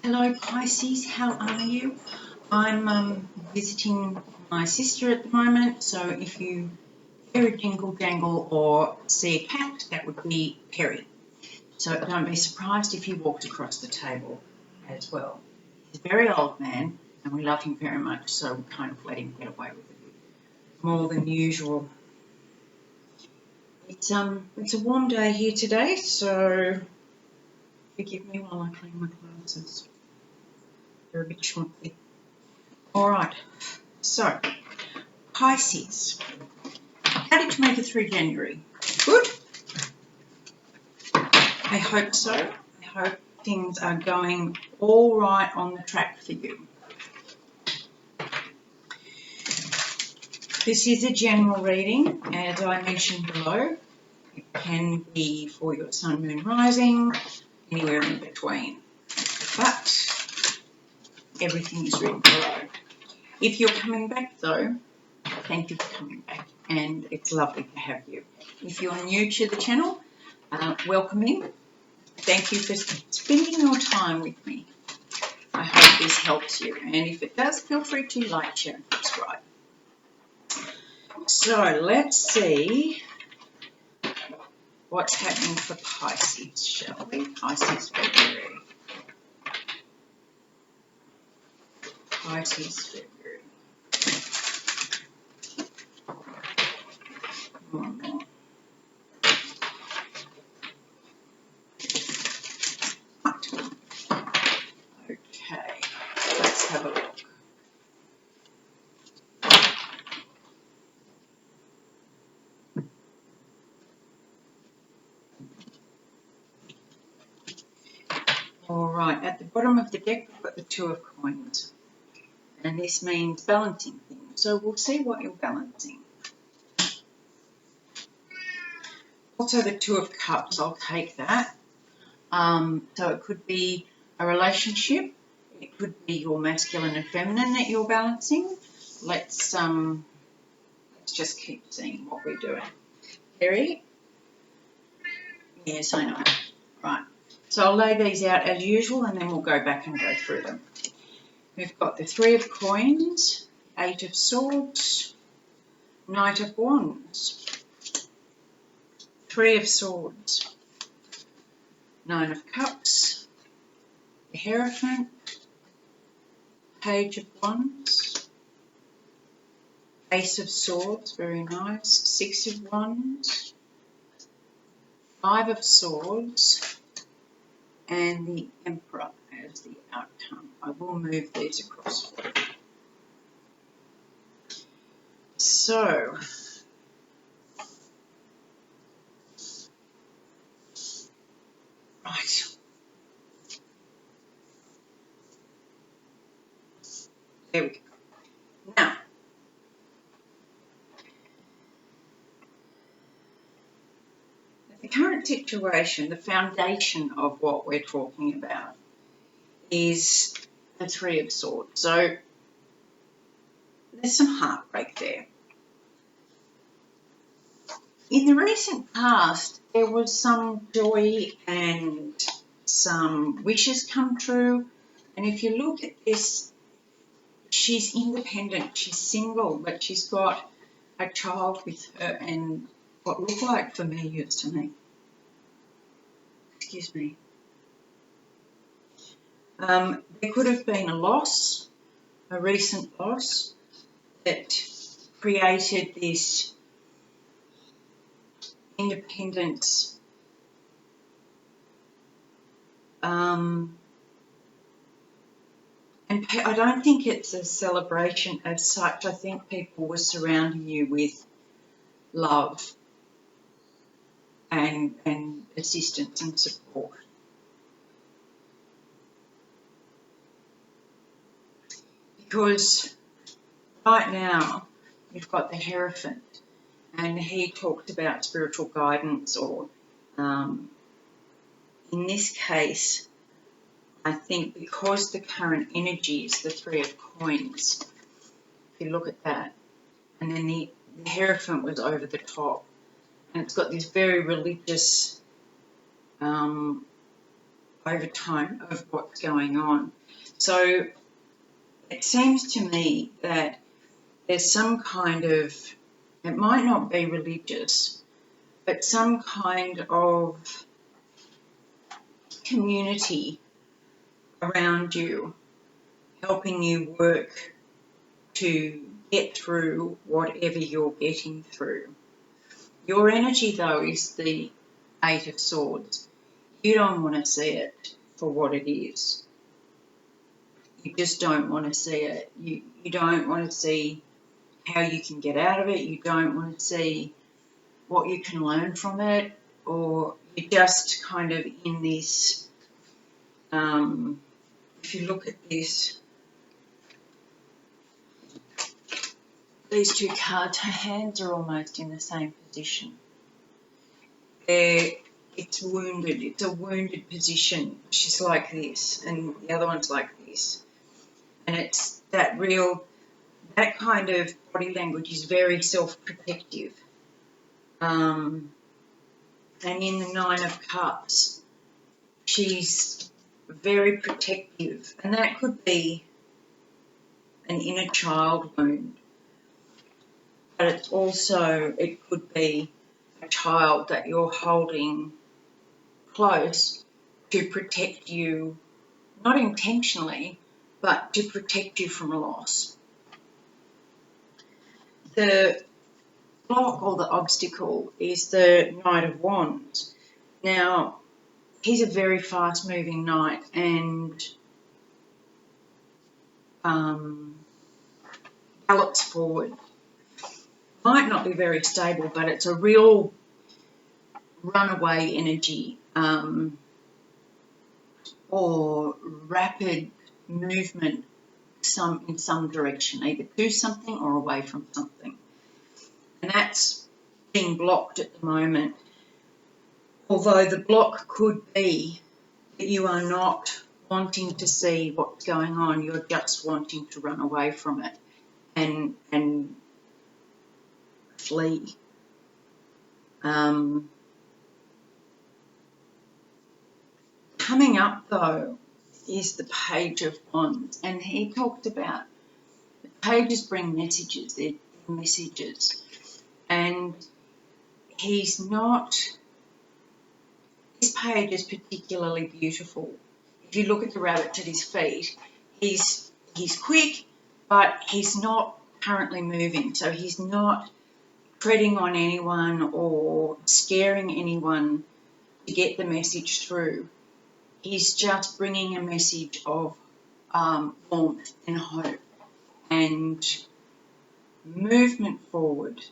Hello Pisces, how are you? I'm visiting my sister at the moment, so if you hear a jingle jangle or see a cat, that would be Perry. So don't be surprised if he walks across the table as well. He's a very old man and we love him very much, so we kind of let him get away with it more than usual. It's a warm day here today, so forgive me while I clean my glasses. They're a bit schmutzy. Alright, so Pisces. How did you make it through January? Good? I hope so. I hope things are going all right on the track for you. This is a general reading, as I mentioned below. It can be for your sun, moon, rising, anywhere in between. But everything is written below. If you're coming back though, thank you for coming back, and it's lovely to have you. If you're new to the channel, welcome in. Thank you for spending your time with me. I hope this helps you, and if it does, feel free to like, share and subscribe. So let's see what's happening for Pisces, shall we? Pisces February. Pisces February. One more. Okay, let's have a look. All right, at the bottom of the deck, we've got the Two of Coins. And this means balancing things. So we'll see what you're balancing. Also the Two of Cups, I'll take that. So it could be a relationship. It could be your masculine and feminine that you're balancing. Let's just keep seeing what we're doing. Harry? Yes, I know. Right. So I'll lay these out as usual and then we'll go back and go through them. We've got the Three of Coins, Eight of Swords, Knight of Wands, Three of Swords, Nine of Cups, the Hierophant, Page of Wands, Ace of Swords, very nice, Six of Wands, Five of Swords, and the Emperor as the outcome. I will move these across for you. So, right. There we go. Now, the current situation, the foundation of what we're talking about is the Three of Swords. So, there's some heartbreak there. In the recent past, there was some joy and some wishes come true. And if you look at this, she's independent, she's single, but she's got a child with her and what looked like familiars to me. Excuse me. There could have been a loss, a recent loss, that created this independence. And I don't think it's a celebration as such. I think people were surrounding you with love and assistance and support. Because right now you've got the Hierophant and he talks about spiritual guidance or in this case, I think because the current energy is the Three of Coins, if you look at that, and then the Hierophant was over the top, and it's got this very religious overtone of what's going on. So it seems to me that there's some kind of, it might not be religious, but some kind of community around you helping you work to get through whatever you're getting through. Your energy, though, is the Eight of Swords. You don't want to see it for what it is. You just don't want to see it. You don't want to see how you can get out of it. You don't want to see what you can learn from it, or you're just kind of in this, if you look at this, these two cards, her hands are almost in the same position. It's wounded. It's a wounded position. She's like this, and the other one's like this. And it's that kind of body language is very self-protective. And in the Nine of Cups, she's very protective. And that could be an inner child wound. But it could be a child that you're holding close to protect you, not intentionally, but to protect you from a loss. The block or the obstacle is the Knight of Wands. Now, he's a very fast-moving knight and gallops forward. Might not be very stable, but it's a real runaway energy or rapid movement in some direction, either to something or away from something. And that's being blocked at the moment. Although the block could be that you are not wanting to see what's going on, you're just wanting to run away from it and flee. Coming up, though, is the Page of Wands, and he talked about the pages bring messages, they're messages, and this page is particularly beautiful. If you look at the rabbit at his feet, he's quick, but he's not currently moving, so he's not treading on anyone or scaring anyone to get the message through. He's just bringing a message of warmth and hope and movement forward.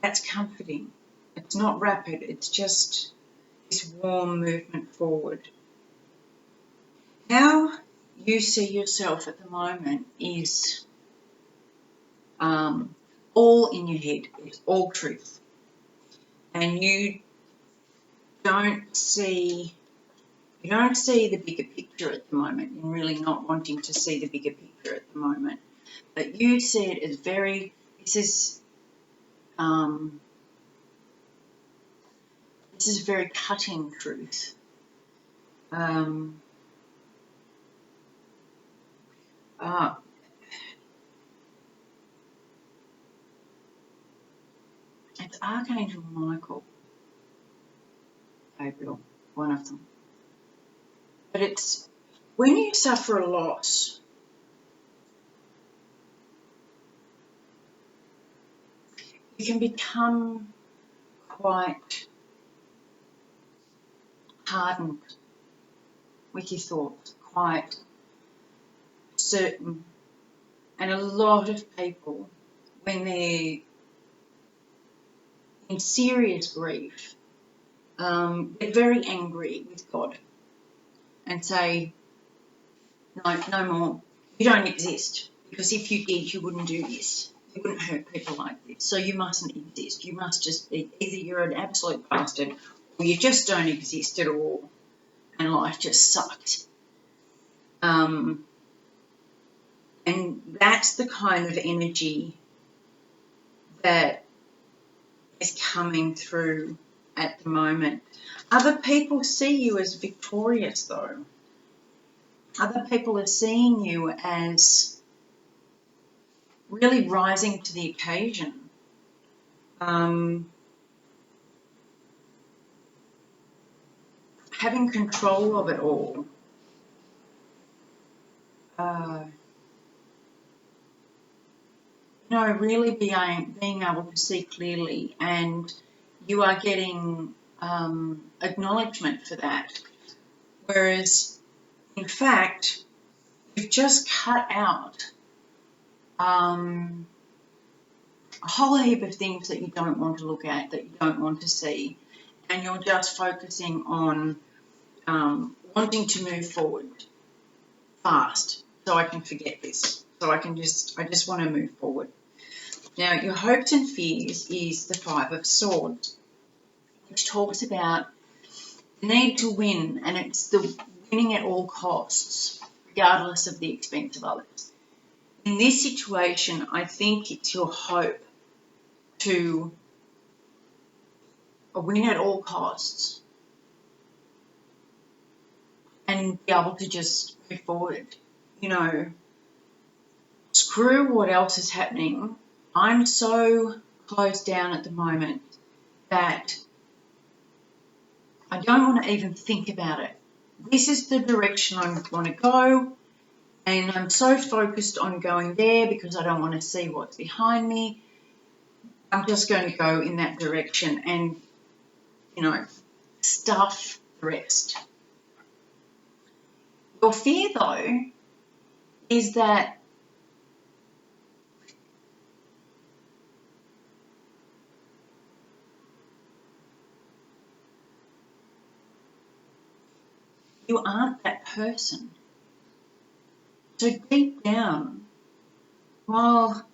That's comforting. It's not rapid, it's just this warm movement forward. How you see yourself at the moment is all in your head. It's all truth. And you don't see the bigger picture at the moment. You're really not wanting to see the bigger picture at the moment. But you see it as this is very cutting truth. It's Archangel Michael, Gabriel, one of them. But it's when you suffer a loss, you can become quite hardened with your thoughts, quite certain. And a lot of people, when they're in serious grief, get very angry with God and say, no more, you don't exist, because if you did, you wouldn't do this. You wouldn't hurt people like this, so you mustn't exist. You must just be, either you're an absolute bastard or you just don't exist at all. and life just sucked. And that's the kind of energy that is coming through at the moment. Other people see you as victorious, though. Other people are seeing you as really rising to the occasion. Having control of it all. Really being able to see clearly, and you are getting acknowledgement for that. Whereas, in fact, you've just cut out a whole heap of things that you don't want to look at, that you don't want to see, and you're just focusing on wanting to move forward fast, so I can forget this, so I just want to move forward. Now, your hopes and fears is the Five of Swords, which talks about the need to win, and it's the winning at all costs, regardless of the expense of others. In this situation, I think it's your hope to win at all costs and be able to just move forward. Screw what else is happening. I'm so closed down at the moment that I don't want to even think about it. This is the direction I want to go, and I'm so focused on going there because I don't want to see what's behind me. I'm just going to go in that direction and, stuff the rest. Your fear, though, is that you aren't that person. So deep down, while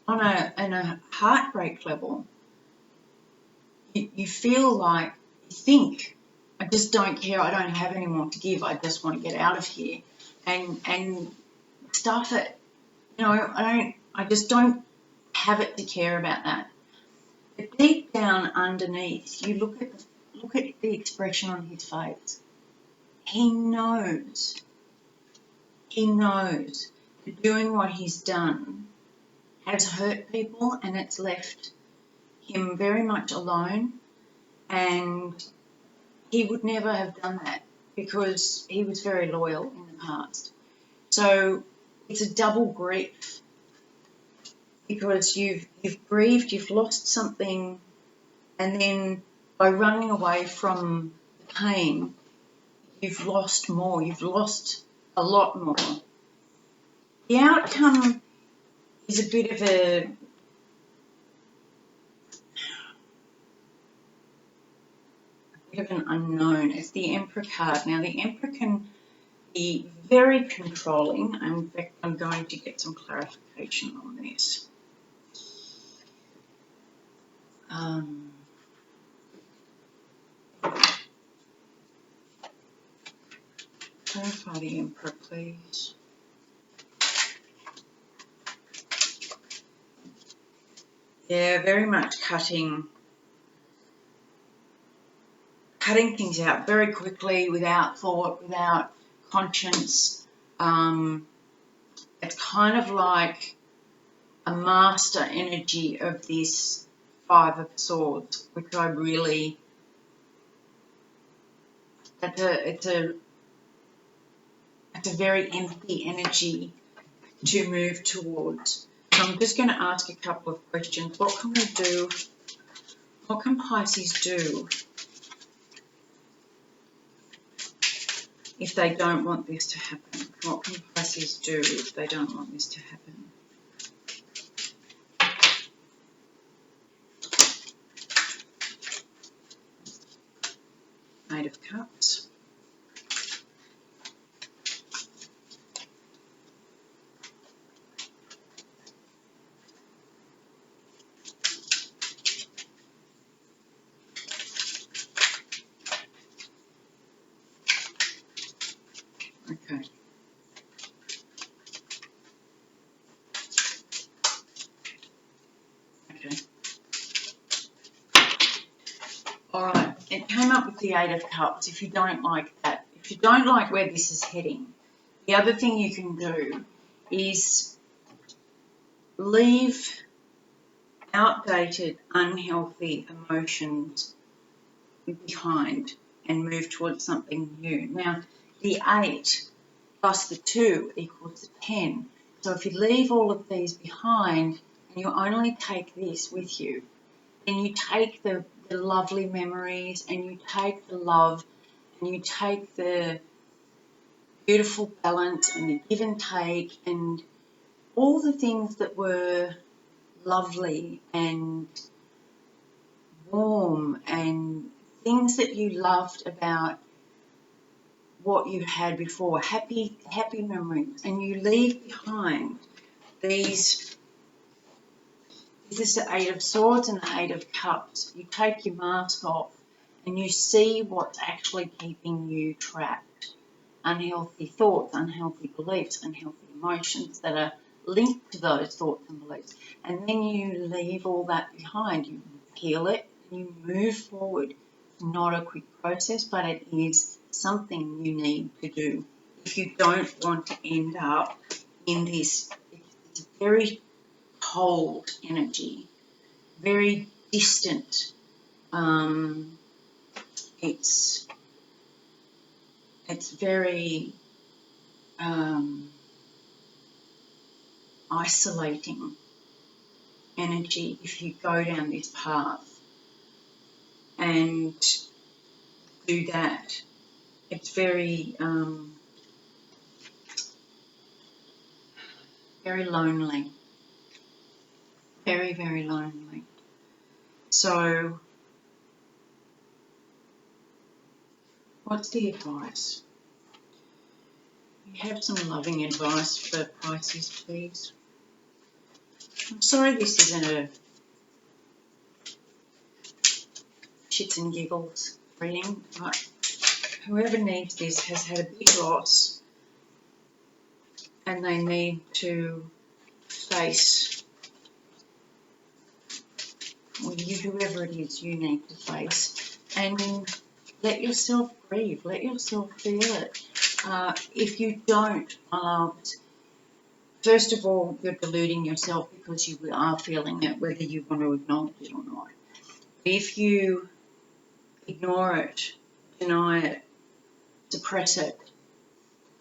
on a heartbreak level, you feel like, you think, I just don't care, I don't have any more to give, I just want to get out of here and stuff it. I just don't have it to care about that. But deep down underneath, you look at the expression on his face. He knows that doing what he's done has hurt people, and it's left him very much alone, and he would never have done that because he was very loyal in the past. So it's a double grief, because you've grieved, you've lost something, and then by running away from the pain, you've lost more, you've lost a lot more. The outcome is a bit of an unknown. It's the Emperor card. Now, the Emperor can be very controlling. In fact, I'm going to get some clarification on this. Clarify the Emperor, please. Yeah, very much cutting things out very quickly, without thought, without conscience. It's kind of like a master energy of this Five of Swords, which I really, it's a very empty energy to move towards. So I'm just going to ask a couple of questions. What can we do? What can Pisces do if they don't want this to happen? What can Pisces do if they don't want this to happen? Eight of Cups. Okay. Okay. All right. It came up with the Eight of Cups. If you don't like that, if you don't like where this is heading, the other thing you can do is leave outdated, unhealthy emotions behind and move towards something new. Now, the 8 plus the 2 equals the 10. So if you leave all of these behind and you only take this with you, then you take the lovely memories and you take the love and you take the beautiful balance and the give and take and all the things that were lovely and warm and things that you loved about what you had before, happy memories, and you leave behind these. This is the Eight of Swords and the Eight of Cups. You take your mask off and you see what's actually keeping you trapped. Unhealthy thoughts, unhealthy beliefs, unhealthy emotions that are linked to those thoughts and beliefs. And then you leave all that behind. You heal it and you move forward. It's not a quick process, but it is something you need to do if you don't want to end up in this. It's a very cold energy, very distant. It's very isolating energy if you go down this path and do that. It's very very lonely, very, very lonely. So what's the advice? You have some loving advice for Pisces, please. I'm sorry this isn't a shits and giggles reading, but whoever needs this has had a big loss and they need to face, or you, whoever it is you need to face, and let yourself grieve, let yourself feel it. If you don't, first of all, you're deluding yourself because you are feeling it, whether you want to acknowledge it or not. If you ignore it, deny it, suppress it,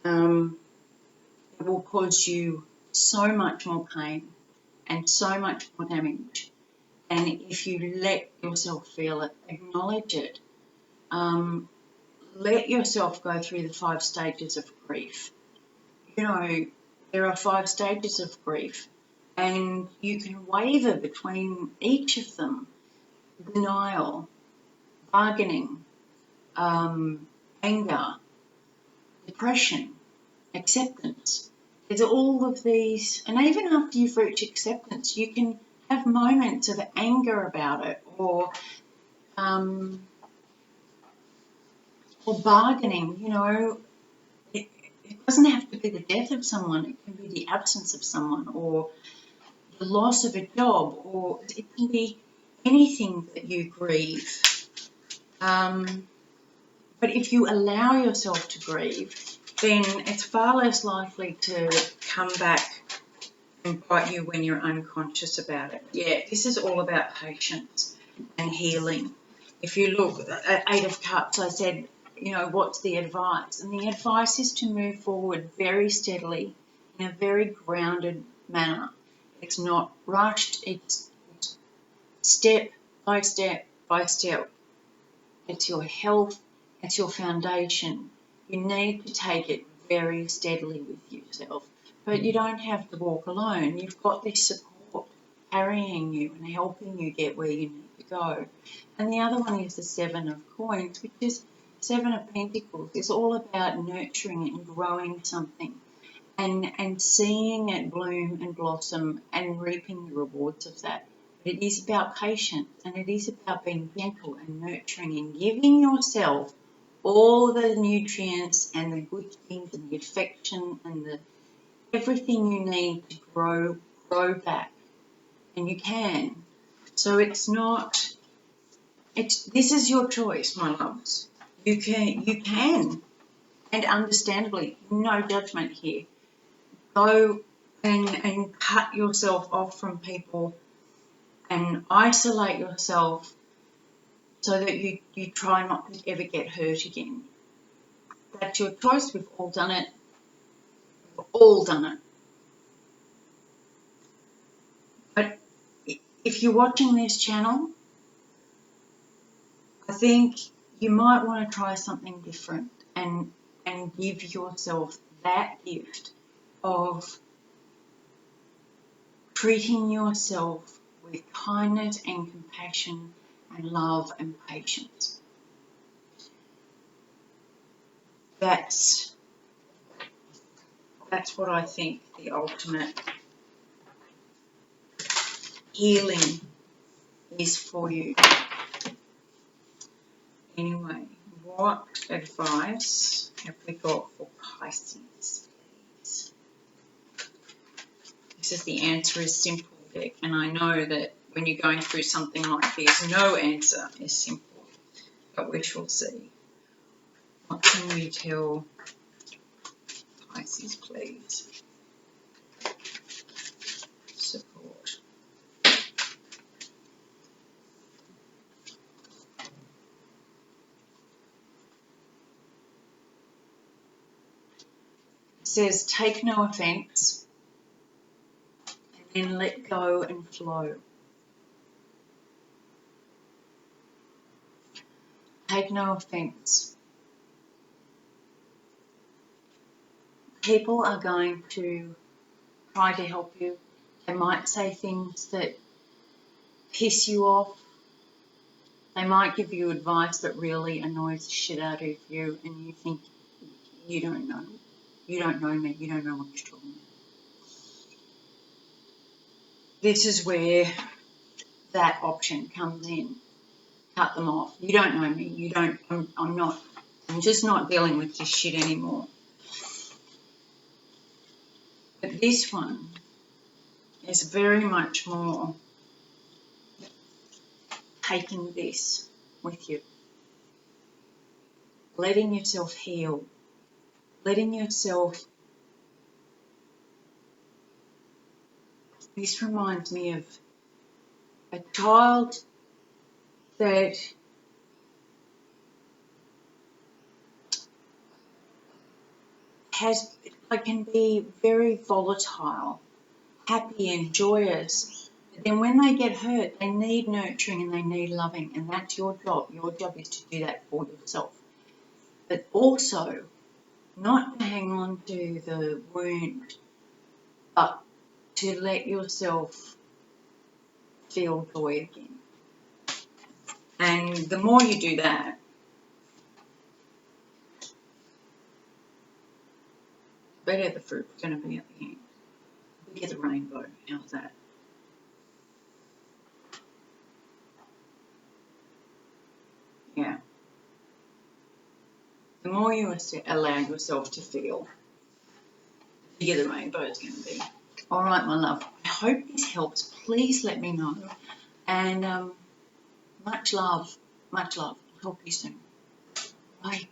it will cause you so much more pain and so much more damage. And if you let yourself feel it, acknowledge it, let yourself go through the 5 stages of grief. You know, there are 5 stages of grief, and you can waver between each of them. Denial, bargaining, anger, depression, acceptance. There's all of these, and even after you've reached acceptance, you can have moments of anger about it, or bargaining. You know, it doesn't have to be the death of someone. It can be the absence of someone, or the loss of a job, or it can be anything that you grieve. But if you allow yourself to grieve, then it's far less likely to come back and bite you when you're unconscious about it. Yeah, this is all about patience and healing. If you look at 8 of Cups, I said, you know, what's the advice? And the advice is to move forward very steadily in a very grounded manner. It's not rushed, it's step by step by step. It's your health, it's your foundation. You need to take it very steadily with yourself. But you don't have to walk alone. You've got this support carrying you and helping you get where you need to go. And the other one is the 7 of Coins, which is 7 of Pentacles. It's all about nurturing and growing something and seeing it bloom and blossom and reaping the rewards of that. But it is about patience, and it is about being gentle and nurturing and giving yourself all the nutrients and the good things and the affection and the everything you need to grow back. And you can. So it's not, this is your choice, my loves. You can, and understandably, no judgment here. Go and cut yourself off from people and isolate yourself so that you try not to ever get hurt again. That's your choice. We've all done it. We've all done it. But if you're watching this channel, I think you might want to try something different and give yourself that gift of treating yourself with kindness and compassion and love and patience. That's what I think the ultimate healing is for you. Anyway, what advice have we got for Pisces, please? This is the answer is simple deck, and I know that when you're going through something like this, no answer is simple, but we shall see. What can we tell Pisces, please? Support. It says, take no offense, and then let go and flow. Take no offense. People are going to try to help you. They might say things that piss you off. They might give you advice that really annoys the shit out of you, and you think, you don't know. You don't know me. You don't know what you're talking about. This is where that option comes in. Cut them off. You don't know me. You don't. I'm just not dealing with this shit anymore. But this one is very much more taking this with you. Letting yourself heal. Letting yourself. This reminds me of a child that can be very volatile, happy and joyous. But then when they get hurt, they need nurturing and they need loving, and that's your job. Your job is to do that for yourself. But also, not to hang on to the wound, but to let yourself feel joy again. And the more you do that, the better the fruit's going to be at the end. We get the rainbow. How's that? Yeah. The more you allow yourself to feel, the bigger the rainbow is going to be. All right, my love. I hope this helps. Please let me know. And much love. Much love. Talk to you soon. Bye.